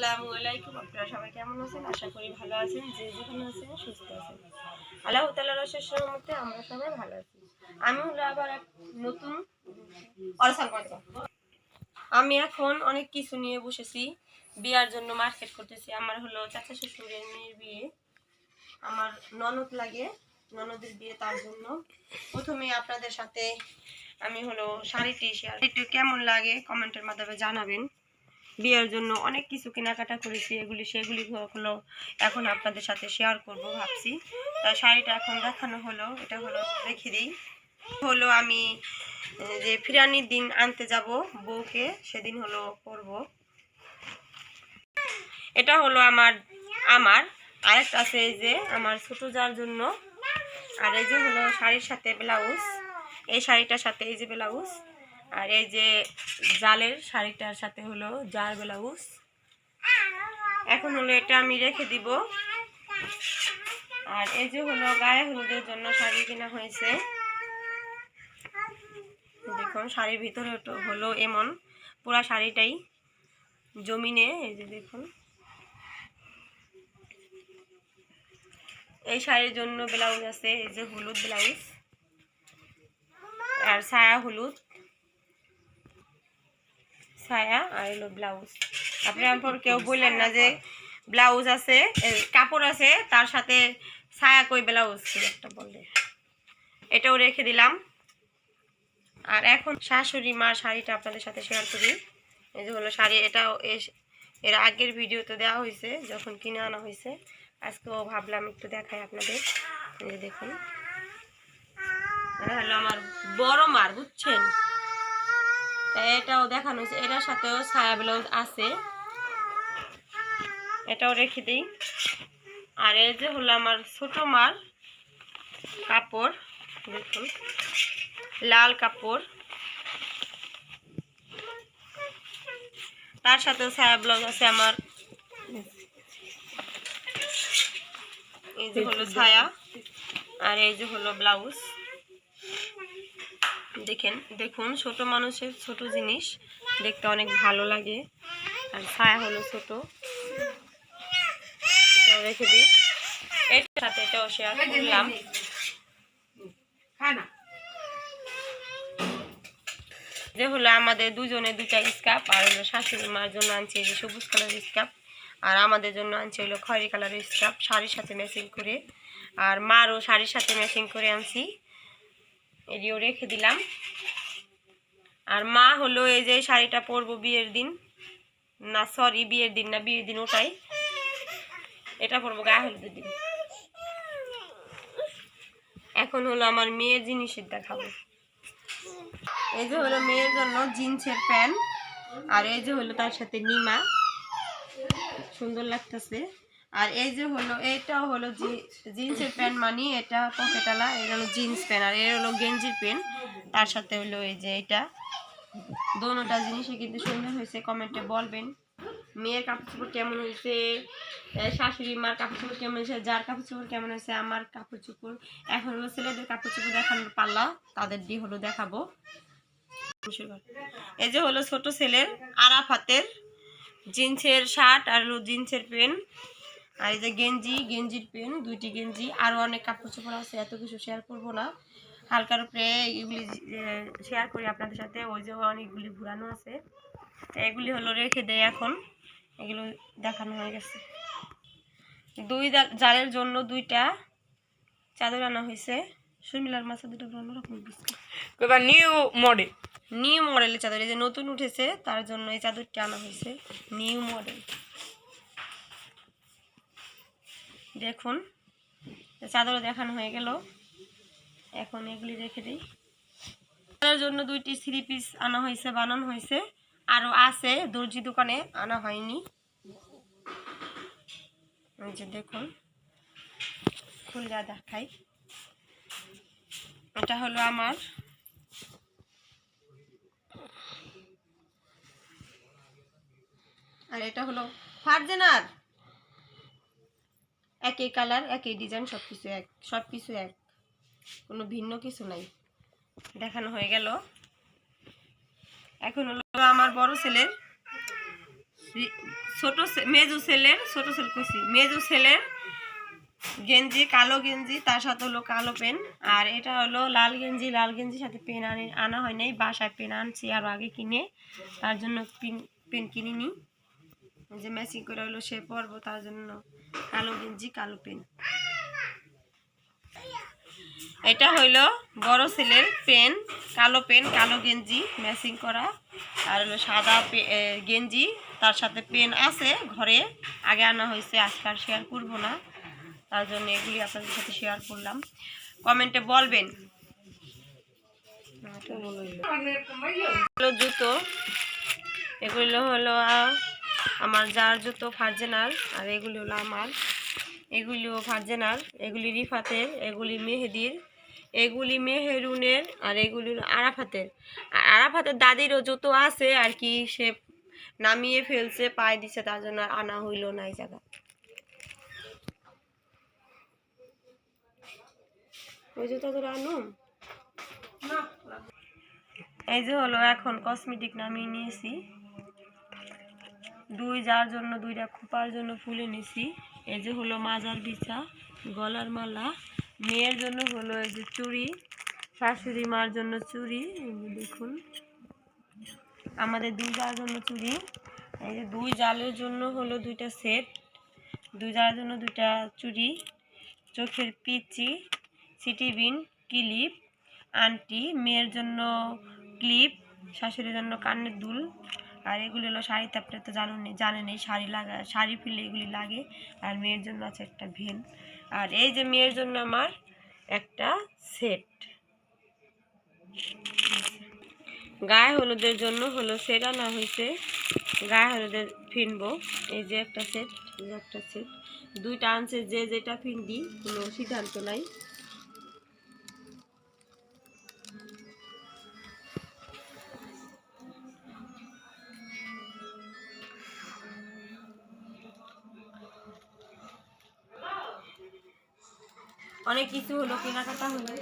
আসসালামু আলাইকুম। আপনারা সবাই কেমন আছেন? আশা করি ভালো আছেন। যে যেখানে আছেন সুস্থ আছেন। আল্লাহ তাআলার অশেষ রহমতে আমরা সবাই ভালো আছি। আমি হলো আবার এক নতুন আমি এখন অনেক কিছু নিয়ে বসেছি। বিয়ার জন্য মার্কেট করতেছি। আমার হলো চাচা শ্বশুরের মেয়ের বিয়ে, আমার ননদ লাগে, ননদের বিয়ে, তার জন্য প্রথমে আপনাদের সাথে আমি হলো শাড়িটি কেমন লাগে কমেন্টের মাধ্যমে জানাবেন। বিয়ের জন্য অনেক কিছু কেনাকাটা করেছি, সেগুলি হলো এখন আপনাদের সাথে শেয়ার করব ভাবছি। শাড়িটা এখন দেখানো হলো, এটা হলো রেখে দিই। হলো আমি যে ফিরানির দিন আনতে যাব বউকে, সেদিন হলো পরব। এটা হলো আমার আরেকটা আছে এই যে আমার ছোট যার জন্য। আর এই যে হলো শাড়ির সাথে ব্লাউজ, এই শাড়িটার সাথে এই যে ব্লাউজ, আর এই যে জালের শাড়িটার সাথে হলো জার ব্লাউজ। এখন হলো এটা আমি রেখে দিব। আর এই যে হলো গায়ে হলুদের জন্য শাড়ি কেনা হয়েছে। দেখুন শাড়ির ভিতরে হলো এমন পুরা শাড়িটাই জমিনে, এই যে দেখুন এই শাড়ির জন্য ব্লাউজ আছে, এই যে হলুদ ব্লাউজ আর ছায়া হলুদ ছায়া, আর হলো ব্লাউজ। আপনার কেউ বললেন না যে ব্লাউজ আছে, কাপড় আছে তার সাথে ছায়া কই ব্লাউজ একটা বললে। এটাও রেখে দিলাম। আর এখন শাশুড়ি মার শাড়িটা আপনাদের সাথে শেয়ার করি। এই যে হলো শাড়ি, এটাও এর আগের ভিডিওতে দেওয়া হয়েছে যখন কিনে আনা হয়েছে। আজকেও ভাবলাম একটু দেখাই আপনাদের। এই যে দেখুন, এটা হলো আমার বড় মার, বুঝছেন? এটাও দেখানো হয়েছে, এটার সাথেও ছায়া ব্লাউজ আছে, এটাও রেখে দিই। আর এই যে হলো আমার ছোট মার কাপড়, দেখুন লাল কাপড়, তার সাথেও ছায়া ব্লাউজ আছে আমার। এই যে হলো ছায়া আর এই যে হলো ব্লাউজ। দেখুন ছোট মানুষের ছোট জিনিস দেখতে অনেক ভালো লাগে। আর ছায়া হলো ছোট, এটাও রেখে দিই। এটার সাথে এটাও শেয়ার করলাম। যে হলো আমাদের দুজনে দুটা স্কার্ফ, আর হলো শাশুড়ি মার জন্য আনছে এই যে সবুজ কালারের স্কার্ফ, আর আমাদের জন্য আনছে হলো খয়েরি কালারের স্কার্ফ শাড়ির সাথে ম্যাচিং করে। আর মারও শাড়ির সাথে ম্যাচিং করে আনছি, এটিও রেখে দিলাম। আর মা হলো এই যে শাড়িটা পরবো বিয়ের দিন, না সরি বিয়ের দিন না, বিয়ের দিন ওটাই, এটা পরবো গায়ে হলুদের দিন। এখন হলো আমার মেয়ের জিনিসের দেখাবো। এই যে হলো মেয়ের জন্য জিন্সের প্যান্ট, আর এই যে হলো তার সাথে নিমা, সুন্দর লাগতেছে। আর এই যে হলো এটাও হলো জিন্সের প্যান্ট, মানে এটা পকেটালা, এটা হলো জিন্স প্যান্ট, আর এর হলো গেঞ্জির প্যান্ট, তার সাথে হলো এই যে এটা। দোনোটা জিনিসই কিন্তু সুন্দর হয়েছে, কমেন্টে বলবেন মেয়ের কাপড় চোপড় কেমন হয়েছে, শাশুড়ি মার কাপড় চোপড় কেমন হয়েছে, যার কাপড় চোপড় কেমন হয়েছে, আমার কাপড় চোপড়। এখন হলো ছেলেদের কাপড় চোপড় দেখানোর পাল্লা, তাদের দিয়ে হলো দেখাবো। এই যে হলো ছোট ছেলের আরাফাতের জিন্সের শার্ট আর হলো জিন্সের প্যান্ট, আর এই যে গেঞ্জির প্যান্ট, দুইটি গেঞ্জি, আরও অনেক কাপড় চোপড় আছে, এত কিছু শেয়ার করবো না, হালকার উপরে এগুলি শেয়ার করি আপনাদের সাথে। ওই যে অনেকগুলি ঘুরানো আছে, এগুলি হলো রেখে দেয়। এখন এগুলো দেখানো হয়ে গেছে। দুই জালের জন্য দুইটা চাদর আনা হয়েছে, শর্মিলার মাছ দুটো অন্যরকম নিউ মডেলের চাদর, এই যে নতুন উঠেছে তার জন্য এই চাদরটি আনা হয়েছে, নিউ মডেল। দেখুন চাদরও দেখানো হয়ে গেল। এখন এগুলি রেখে দিই। তার জন্য দুইটি থ্রি পিস আনা হয়েছে, বানানো হয়েছে, আরও আছে দর্জি দোকানে, আনা হয়নি। এই যে দেখুন খুলে দেখাই, এটা হলো আমার। আর এটা হলো ফারজানার, একই কালার একই ডিজাইন, সবকিছু এক, কোনো ভিন্ন কিছু নাই। দেখানো হয়ে গেল। এখন হলো আমার বড় ছেলের মেজু ছেলের মেজু ছেলের গেঞ্জি, কালো গেঞ্জি, তার সাথে হলো কালো পেন। আর এটা হলো লাল গেঞ্জি, লাল গেঞ্জির সাথে পেন আনা হয় নাই, বাসায় পেন আনছি আরও আগে কিনে, তার জন্য পেন কিনিনি, যে ম্যাচিং করে হলো সে পরবো, তার জন্য কালো গেঞ্জি কালো পেন। এটা হইলো বড় ছেলের পেন, কালো গেঞ্জি ম্যাচিং করা, আর হলো সাদা গেঞ্জি, তার সাথে পেন আছে ঘরে, আগে আনা হয়েছে, আজকে আর শেয়ার করবো না, তার জন্য এগুলি আপনাদের সাথে শেয়ার করলাম। কমেন্টে বলবেন। জুতো, এগুলো হলো আমার যার জুতো ফারজানার, আর এগুলি হলো আমার, এগুলিও ফারজানার, এগুলি রিফাতের, এগুলি মেহেদির, এগুলি মেহেরুনের, আর এগুলি আরাফাতের। আর আরাফাতের দাদিরও জুতো আছে আর কি, সে নামিয়ে ফেলছে, পায়ে দিচ্ছে, তার জন্য আনা হইল না এই জায়গা। ওই জুতো তো আনুম। এই যে হলো এখন কসমেটিক নামিয়ে নিয়েছি, যার জন্য 2টা খোপার জন্য ফুলে নিয়েছি। এই যে হলো মাজার বিছা, গলার মালা, মেয়ের জন্য হলো এই যে চুড়ি, শাশুড়ি মার জন্য চুড়ি, এই যে দেখুন আমাদের 2 জার জন্য চুড়ি, এই যে 2 জালের জন্য হলো 2টা সেট, 2 জার জন্য 2টা চুড়ি, চোখের পিচি, সিটিবিন, ক্লিপ, আন্টি, মেয়ের জন্য ক্লিপ, শাশুড়ির জন্য কানের দুল। আর এগুলি হলো শাড়ি, তাপরে তো জানেন এই শাড়ি ফিরলে এগুলি লাগে। আর মেয়ের জন্য আছে একটা ভেন। আর এই যে মেয়ের জন্য আমার একটা সেট, গায়ে হলুদের জন্য হলো সেট আনা হয়েছে, গায়ে হলুদের ফিনবো। এই যে একটা সেট, 2টা আনছে, যে যেটা ফিনবি কোনো সিদ্ধান্ত নাই। অনেক কিছু হলো, কেনাকাটা হলো।